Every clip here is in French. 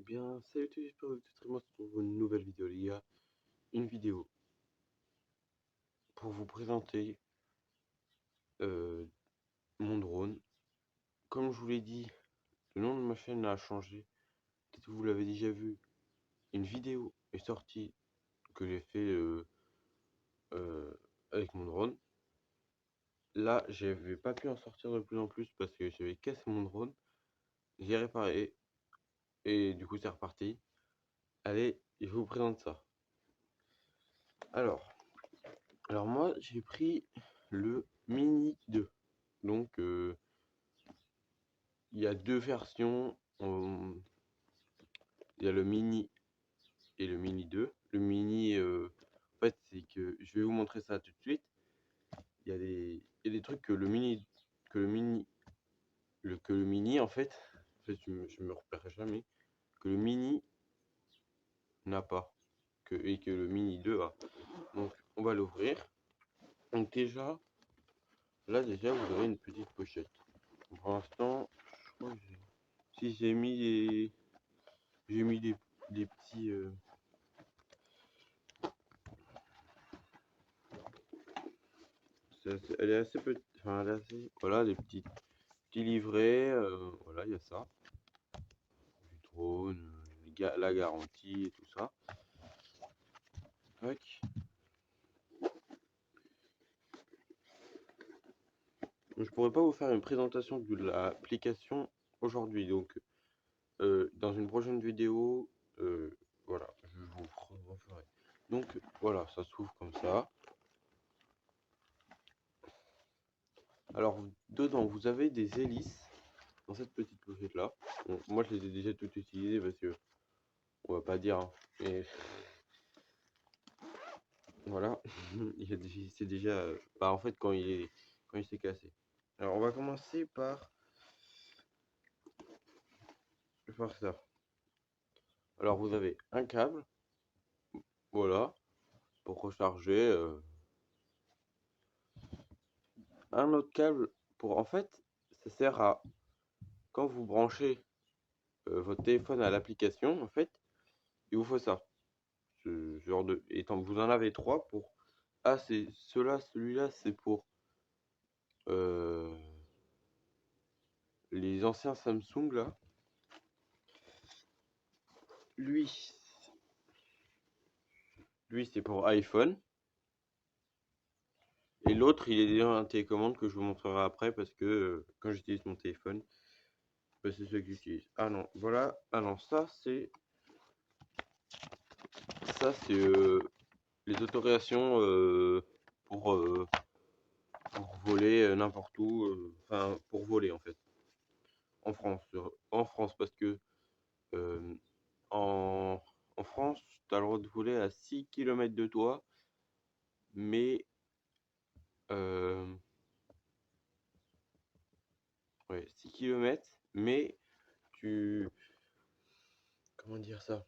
bien, salut tout, j'espère que vous allez très bien. On se retrouve pour une nouvelle vidéo, les gars. Une vidéo pour vous présenter euh, mon drone. Comme je vous l'ai dit, le nom de ma chaîne a changé. Peut-être que vous l'avez déjà vu. Une vidéo est sortie que j'ai fait euh, avec mon drone. Là, j'avais pas pu en sortir de plus en plus parce que j'avais cassé mon drone. J'ai réparé et du coup, c'est reparti. Allez, je vous présente ça. Alors, moi, j'ai pris le Mini 2. Donc, il y a deux versions. Il y a le Mini et le Mini 2. Le Mini, en fait, c'est que je vais vous montrer ça tout de suite. Il y a des trucs que le Mini, que le Mini, que le Mini, en fait, je me repérerai jamais, que le Mini n'a pas, et que le Mini 2 a. Donc, on va l'ouvrir. Donc déjà, là déjà, vous avez une petite pochette. Pour l'instant, je crois que si j'ai mis des petits, elle est assez petite, enfin, elle est assez, voilà, des petits livrets, voilà, il y a ça, du drone, la garantie et tout ça. Tac. Je pourrais pas vous faire une présentation de l'application aujourd'hui, donc dans une prochaine vidéo, voilà, je vous referai. Donc voilà, ça s'ouvre comme ça. Alors dedans, vous avez des hélices dans cette petite pochette là. Bon, moi je les ai déjà toutes utilisées parce que on va pas dire, hein, mais voilà, c'est déjà, bah en fait quand il s'est cassé. Alors on va commencer par ça. Alors vous avez un câble, voilà, pour recharger. Un autre câble pour, en fait, ça sert à quand vous branchez votre téléphone à l'application, en fait, il vous faut ça. Ce genre de, et tant que vous en avez trois pour, ah c'est celui-là c'est pour euh, les anciens Samsung là. Lui, lui c'est pour iPhone. Et l'autre, il est déjà un télécommande que je vous montrerai après parce que quand j'utilise mon téléphone, bah, c'est ce que j'utilise. Ah non, voilà. Ah non, ça c'est les autorisations pour voler n'importe où, enfin pour voler en fait, en France parce que euh, en, en France, tu as le droit de voler à 6 km de toi, mais euh, ouais, 6 km, mais tu, comment dire ça?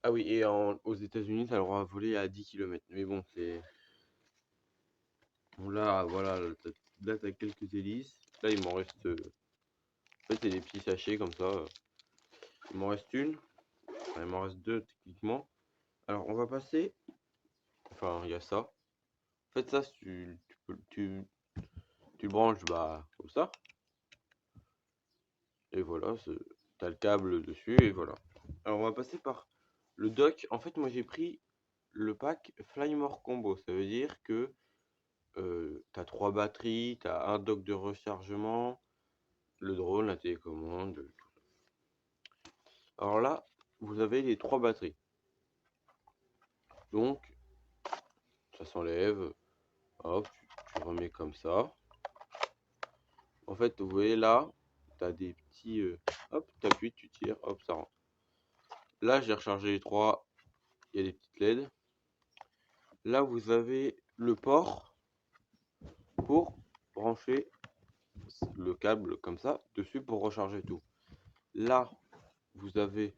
Ah oui, et aux États-Unis, tu as le droit de voler à 10 km. Mais bon, c'est. Bon, là, voilà, là, tu as quelques hélices. Là, il m'en reste. En fait, c'est des petits sachets comme ça. Il m'en reste une. Enfin, il m'en reste deux, techniquement. Alors, on va passer. Enfin, il y a ça. En fait, ça, tu le branches bah, comme ça. Et voilà, tu as le câble dessus. Et voilà. Alors, on va passer par le dock. En fait, moi, j'ai pris le pack Flymore Combo. Ça veut dire que tu as 3 batteries, tu as un dock de rechargement, le drone, la télécommande, tout. Alors là, vous avez les 3 batteries. Donc, ça s'enlève. Hop, tu remets comme ça. En fait, vous voyez là, tu as des petits. Hop, tu appuies, tu tires, hop, ça rentre. Là, j'ai rechargé les 3. Il y a des petites LED. Là, vous avez le port pour brancher le câble comme ça dessus pour recharger tout. Là, vous avez.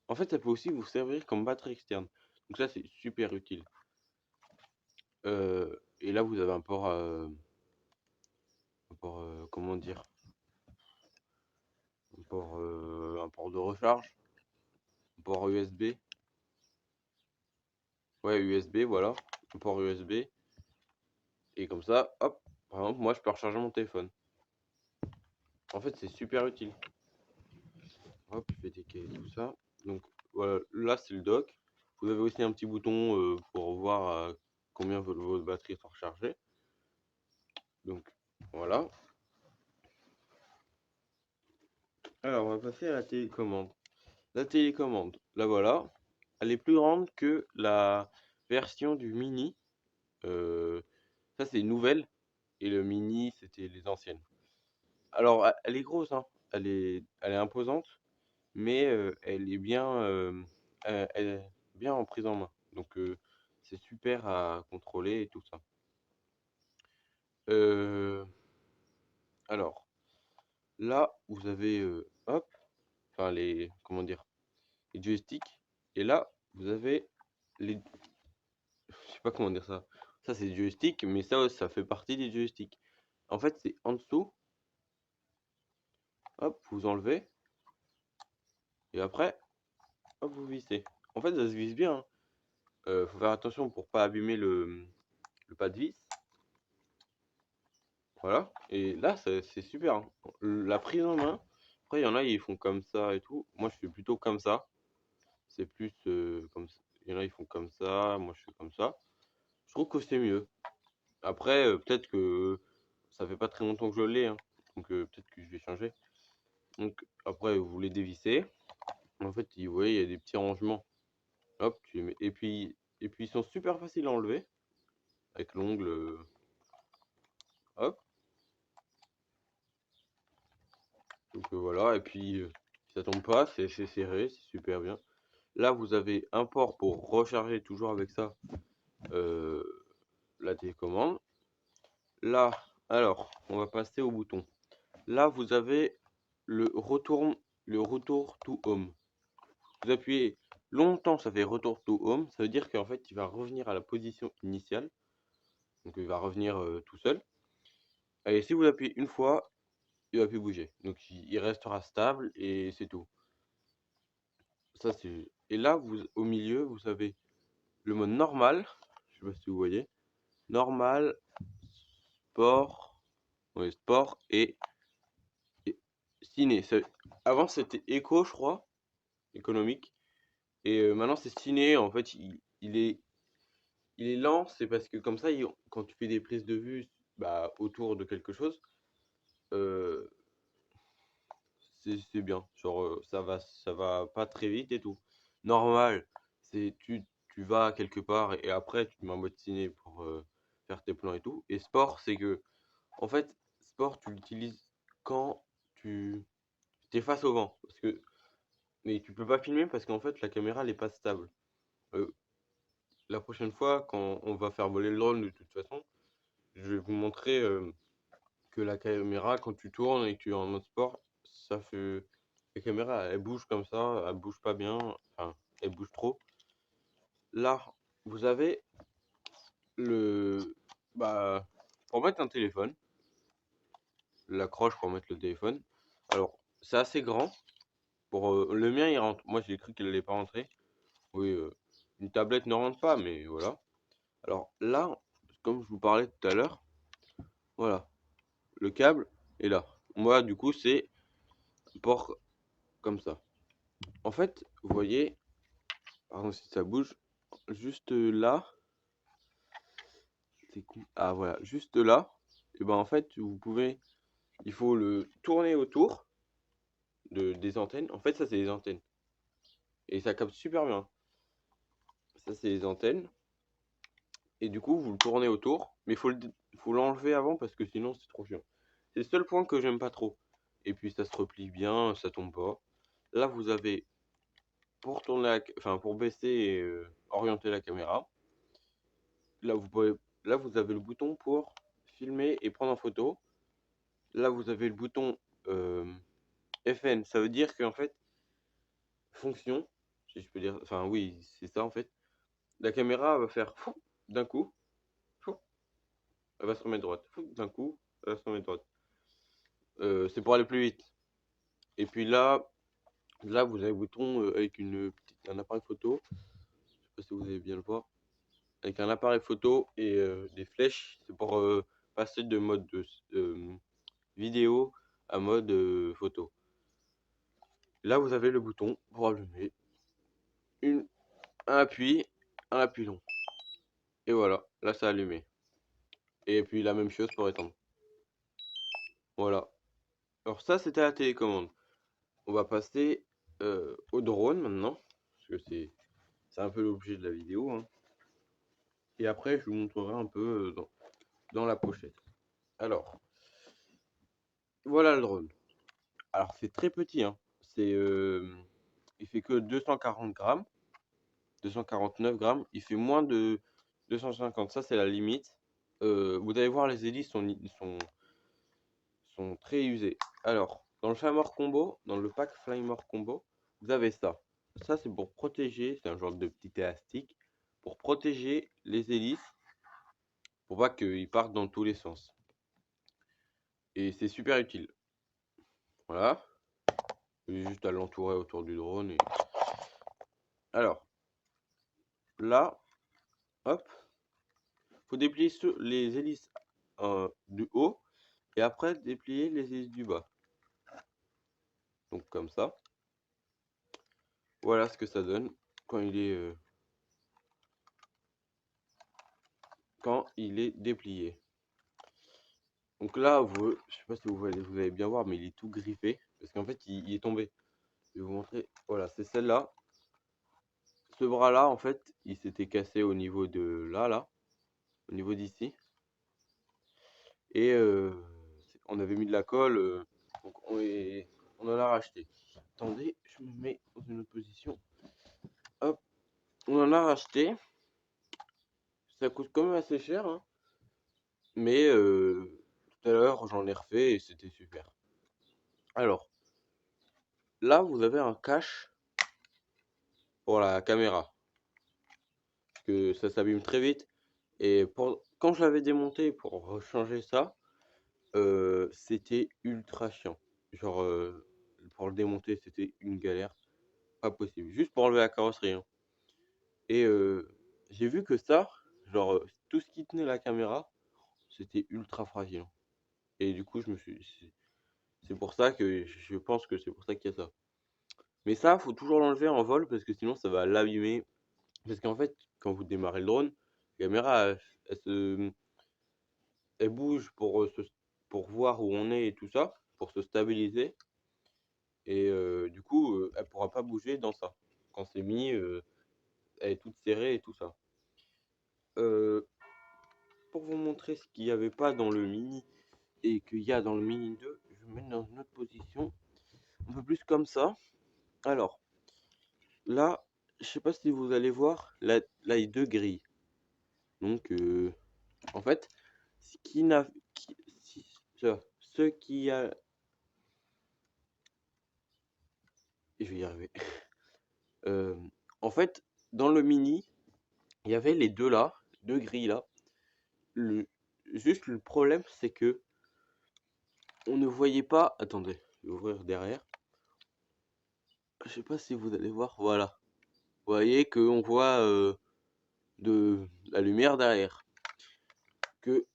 En fait, ça peut aussi vous servir comme batterie externe. Donc ça, c'est super utile. Et là, vous avez comment dire, un port de recharge. port USB. Ouais, USB, voilà. Un port USB. Et comme ça, hop, par exemple, moi je peux recharger mon téléphone. En fait, c'est super utile. Hop, je vais décaler tout ça. Donc voilà, là c'est le dock. Vous avez aussi un petit bouton pour voir combien votre batterie sont rechargée. Donc voilà. Alors on va passer à la télécommande. La télécommande, là voilà, elle est plus grande que la version du mini. Euh, Ça c'est une nouvelle et le mini c'était les anciennes. Alors elle est grosse, hein. Elle est imposante, mais elle est bien en prise en main. Donc c'est super à contrôler et tout ça. Euh, alors là vous avez hop, enfin les comment dire, les joysticks et là vous avez les, je sais pas comment dire ça. Ça c'est du joystick, mais ça fait partie des joysticks. En fait c'est en dessous, hop vous enlevez et après hop vous vissez. En fait ça se visse bien, hein. Faut faire attention pour pas abîmer le pas de vis. Voilà. Et là, c'est super, hein. La prise en main. Après, il y en a, ils font comme ça et tout. Moi, je fais plutôt comme ça. C'est plus comme ça. Il y en a, ils font comme ça. Moi, je fais comme ça. Je trouve que c'est mieux. Après, peut-être que ça fait pas très longtemps que je l'ai, hein. Donc, peut-être que je vais changer. Donc, après, vous les dévissez. En fait, vous voyez, il y a des petits rangements. Hop, tu les mets. Et puis, ils sont super faciles à enlever. Avec l'ongle. Hop. Donc, voilà. Et puis, ça tombe pas. C'est serré. C'est super bien. Là, vous avez un port pour recharger toujours avec ça euh, la télécommande. Là, alors, on va passer au bouton. Là, vous avez le retour to home. Vous appuyez longtemps, ça fait retour to home. Ça veut dire qu'en fait, il va revenir à la position initiale. Donc, il va revenir tout seul. Et si vous l'appuyez une fois, il va plus bouger. Donc, il restera stable et c'est tout. Ça, c'est. Et là, au milieu, vous avez le mode normal. Je sais pas si vous voyez. Normal, sport, ouais, sport et ciné. Avant c'était éco, je crois, économique. Et maintenant c'est ciné. En fait, il est lent. C'est parce que comme ça, quand tu fais des prises de vue bah, autour de quelque chose, euh, c'est bien. Genre, ça va pas très vite et tout. Normal, c'est tu vas quelque part et après tu te mets en mode ciné pour faire tes plans et tout. Et sport, c'est que en fait, sport, tu l'utilises quand tu es face au vent. Mais tu peux pas filmer parce qu'en fait, la caméra, elle est pas stable. Euh, la prochaine fois, quand on va faire voler le drone, de toute façon, je vais vous montrer que la caméra, quand tu tournes et que tu es en mode sport, ça fait. La caméra, elle bouge comme ça, elle bouge pas bien, enfin, elle bouge trop. Là, vous avez le. Bah, pour mettre un téléphone, l'accroche pour mettre le téléphone. Alors, c'est assez grand. Le mien, il rentre. Moi, j'ai cru qu'il allait pas rentrer. Oui, une tablette ne rentre pas, mais voilà. Alors là, comme je vous parlais tout à l'heure, voilà, le câble est là. Moi, du coup, c'est port comme ça. En fait, vous voyez, pardon si ça bouge, juste là, ah voilà, juste là, et ben en fait, il faut le tourner autour des antennes. En fait, ça c'est les antennes et ça capte super bien. Ça c'est les antennes. Et du coup, vous le tournez autour, mais faut l'enlever avant parce que sinon c'est trop chiant. C'est le seul point que j'aime pas trop. Et puis ça se replie bien, ça tombe pas. Là, vous avez pour tourner enfin pour baisser et orienter la caméra. Là, vous avez le bouton pour filmer et prendre en photo. Là, vous avez le bouton FN. Ça veut dire qu'en fait, fonction, si je peux dire, enfin oui, c'est ça en fait. La caméra va faire fou d'un coup, fou, elle va se remettre droite, fou d'un coup, elle va se remettre droite. C'est pour aller plus vite. Et puis là, Là, vous avez le bouton avec un appareil photo. Je sais pas si vous allez bien le voir. Avec un appareil photo et des flèches. C'est pour passer de mode vidéo à mode photo. Là, vous avez le bouton pour allumer. Un appui long. Et voilà, là, ça a allumé. Et puis la même chose pour éteindre. Voilà. Alors ça, c'était la télécommande. On va passer au drone maintenant. Parce que c'est un peu l'objet de la vidéo, hein. Et après, je vous montrerai un peu dans la pochette. Alors, voilà le drone. Alors, c'est très petit, hein. Il fait que 240 grammes, 249 grammes. Il fait moins de 250. Ça, c'est la limite. Vous allez voir, les hélices sont très usées. Alors, dans le Flymore Combo, dans le pack Flymore Combo, vous avez ça. Ça, c'est pour protéger, c'est un genre de petit élastique, pour protéger les hélices, pour pas qu'ils partent dans tous les sens. Et c'est super utile. Voilà. Juste à l'entourer autour du drone. Alors, là, hop, faut déplier les hélices du haut et après déplier les hélices du bas. Donc comme ça. Voilà ce que ça donne quand il est déplié. Donc là, je sais pas si vous allez bien voir, mais il est tout griffé parce qu'en fait, il est tombé. Je vais vous montrer. Voilà, c'est celle-là. Ce bras-là, en fait, il s'était cassé au niveau de là, au niveau d'ici. Et on avait mis de la colle, donc on en a racheté. Attendez, je me mets dans une autre position. Hop, on en a racheté. Ça coûte quand même assez cher, hein. Mais tout à l'heure, j'en ai refait et c'était super. Alors, là, vous avez un cache pour la caméra. Parce que ça s'abîme très vite. Et quand je l'avais démonté pour changer ça, c'était ultra chiant. Genre, pour le démonter, c'était une galère. Pas possible. Juste pour enlever la carrosserie, hein. Et j'ai vu que ça, genre, tout ce qui tenait la caméra, c'était ultra fragile, hein. Et du coup, c'est pour ça que je pense que c'est pour ça qu'il y a ça. Mais ça, faut toujours l'enlever en vol parce que sinon ça va l'abîmer. Parce qu'en fait, quand vous démarrez le drone, la caméra, elle bouge pour voir où on est et tout ça, pour se stabiliser. Et du coup, elle pourra pas bouger dans ça. Quand c'est mis, elle est toute serrée et tout ça. Pour vous montrer ce qu'il n'y avait pas dans le Mini et qu'il y a dans le Mini 2, je vais me mettre dans une autre position, un peu plus comme ça. Alors, là, je sais pas si vous allez voir, là il y a deux grilles. Donc, en fait, ce qui n'a, ce qui a, je vais y arriver. Euh, En fait, dans le Mini, il y avait les deux là, deux grilles là. Juste le problème, c'est que on ne voyait pas. Attendez, je vais ouvrir derrière. Je sais pas si vous allez voir. Voilà. Vous voyez qu'on voit de la lumière derrière.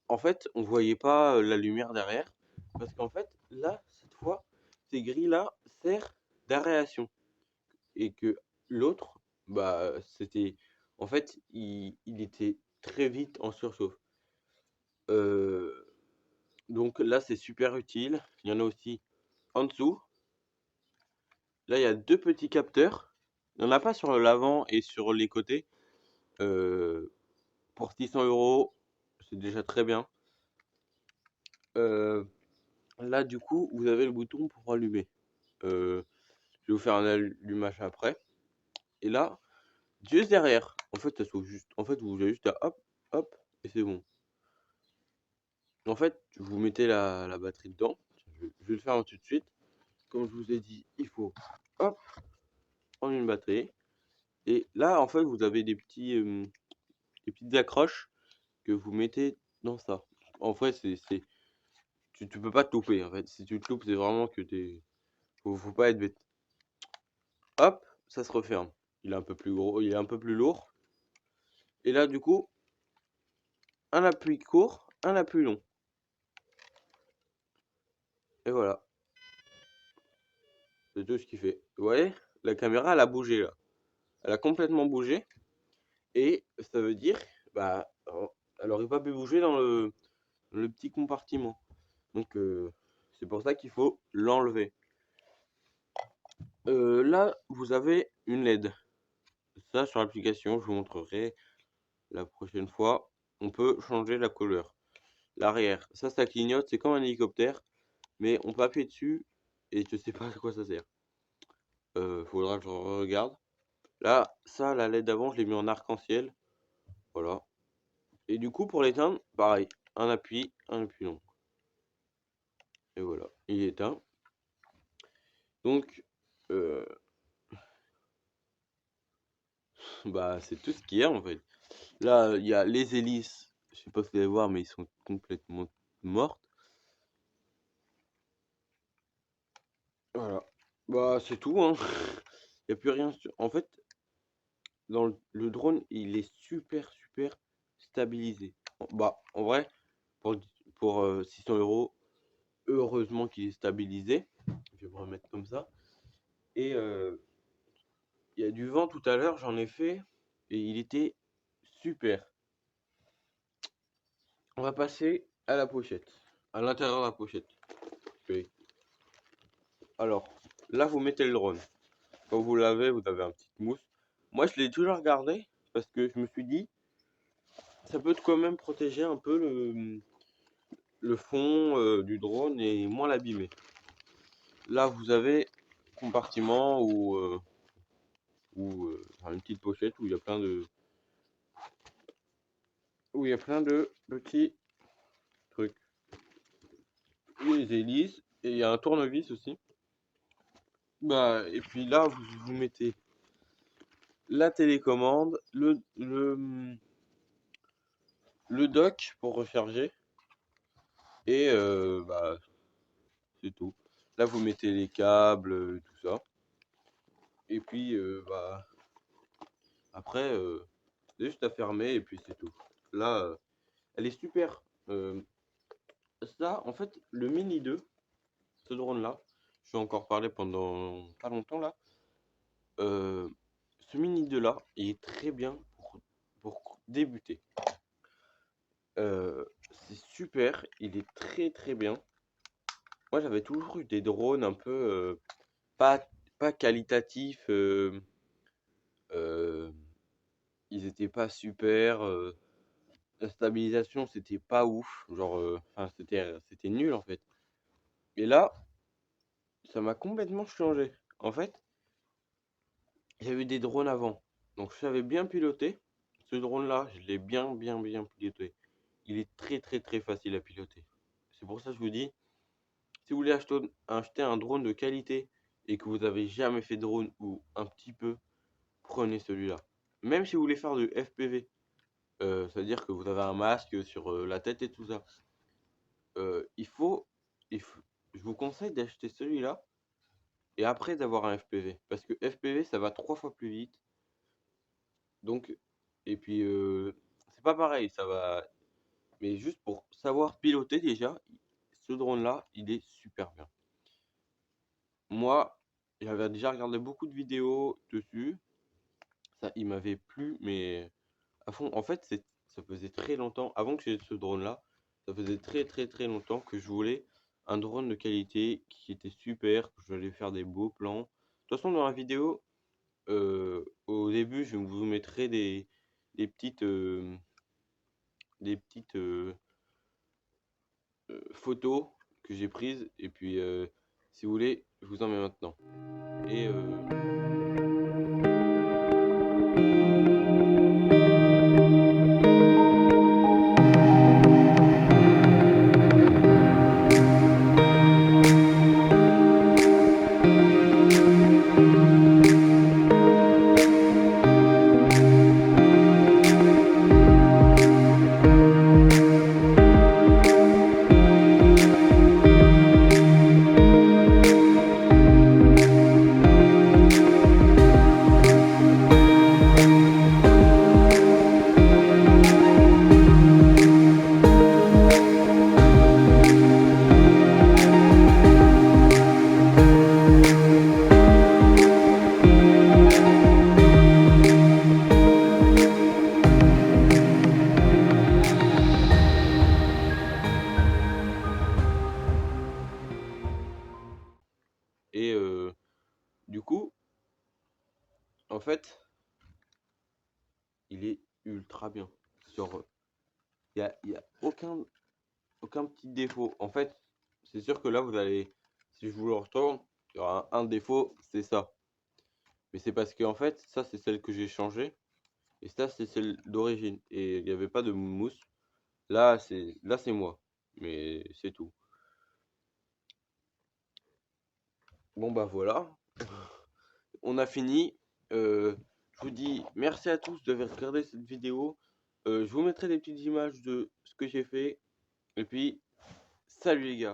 En fait, on voyait pas la lumière derrière. Parce qu'en fait, là, cette fois, ces grilles-là servent d'aération. Et que l'autre, bah, c'était. En fait, il était très vite en surchauffe. Euh, donc là, c'est super utile. Il y en a aussi en dessous. Là, il y a deux petits capteurs. Il n'y en a pas sur l'avant et sur les côtés. Pour 600 euros, c'est déjà très bien. Là, du coup, vous avez le bouton pour allumer. Je vais vous faire un allumage après. Et là, juste derrière, en fait, ça s'ouvre juste. En fait, vous avez juste à hop, hop, et c'est bon. En fait, vous mettez la batterie dedans. Je vais le faire tout de suite. Comme je vous ai dit, il faut hop, prendre une batterie. Et là, en fait, vous avez des petites accroches que vous mettez dans ça. En fait, tu peux pas te louper. En fait, si tu te loupes, c'est vraiment que faut pas être bête. hop, ça se referme. Il est un peu plus gros, il est un peu plus lourd. Et là, du coup, un appui court, un appui long. Et voilà, c'est tout ce qu'il fait. Vous voyez, la caméra, elle a bougé là. Elle a complètement bougé. Et ça veut dire, bah, elle aurait pas pu bouger dans le petit compartiment. Donc, c'est pour ça qu'il faut l'enlever. Là, vous avez une LED. Ça, sur l'application, je vous montrerai la prochaine fois. On peut changer la couleur. L'arrière, ça clignote, c'est comme un hélicoptère, mais on peut appuyer dessus et je sais pas à quoi ça sert. Faudra que je regarde. Là, ça, la LED d'avant, je l'ai mis en arc-en-ciel. Voilà. Et du coup, pour l'éteindre, pareil, un appui long. Et voilà, il est éteint. Donc, bah, c'est tout ce qu'il y a en fait. Là, il y a les hélices. Je sais pas si vous allez voir, mais ils sont complètement mortes. Voilà. Bah, c'est tout, hein. Il n'y a plus rien. En fait, dans le drone, il est super stabilisé. Bah, en vrai, pour 600 €, heureusement qu'il est stabilisé. Je vais me remettre comme ça. Et il y a du vent tout à l'heure, j'en ai fait. Et il était super. On va passer à la pochette. À l'intérieur de la pochette. Ok. Alors, là, vous mettez le drone. Quand vous l'avez, vous avez un petit mousse. Moi, je l'ai toujours gardé parce que je me suis dit, ça peut quand même protéger un peu le fond du drone et moins l'abîmer. Là, vous avez compartiment ou une petite pochette où il y a plein de petits trucs. Les hélices et il y a un tournevis aussi. Bah, et puis là, vous mettez la télécommande, le dock pour recharger et bah, c'est tout. Là, vous mettez les câbles, tout ça. Et puis, bah, après, c'est juste à fermer et puis c'est tout. Là, elle est super. Ça, en fait, le Mini 2, ce drone-là, je vais encore parler pendant pas longtemps là. Ce Mini 2 là, il est très bien pour débuter. C'est super, il est très bien. Moi, j'avais toujours eu des drones un peu pas qualitatifs. Ils étaient pas super. La stabilisation, c'était pas ouf. Genre, enfin, c'était nul en fait. Et là, ça m'a complètement changé. En fait, j'avais des drones avant. Donc, je savais bien piloter. Ce drone-là, je l'ai bien piloté. Il est très facile à piloter. C'est pour ça que je vous dis, si vous voulez acheter un drone de qualité et que vous avez jamais fait de drone ou un petit peu, prenez celui-là. Même si vous voulez faire du FPV, c'est-à-dire que vous avez un masque sur la tête et tout ça, il faut, je vous conseille d'acheter celui-là et après d'avoir un FPV. Parce que FPV, ça va 3 fois plus vite. Donc, et puis, c'est pas pareil, ça va. Mais juste pour savoir piloter déjà, ce drone-là, il est super bien. Moi, j'avais déjà regardé beaucoup de vidéos dessus. Ça, il m'avait plu, mais à fond. En fait, ça faisait très longtemps, avant que j'ai ce drone-là, ça faisait très longtemps que je voulais un drone de qualité qui était super, que j'allais faire des beaux plans. De toute façon, dans la vidéo, au début, je vous mettrai des petites, photos que j'ai prises. Et puis, si vous voulez, je vous en mets maintenant. Et En fait, il est ultra bien. Genre, y a aucun petit défaut. En fait, c'est sûr que là, vous allez, si je vous le retourne, il y aura un défaut, c'est ça. Mais c'est parce que en fait, ça c'est celle que j'ai changée et ça c'est celle d'origine. Et il n'y avait pas de mousse. Là c'est moi. Mais c'est tout. Bon bah voilà, on a fini. Je vous dis merci à tous d'avoir regardé cette vidéo. Je vous mettrai des petites images de ce que j'ai fait. Et puis, salut les gars.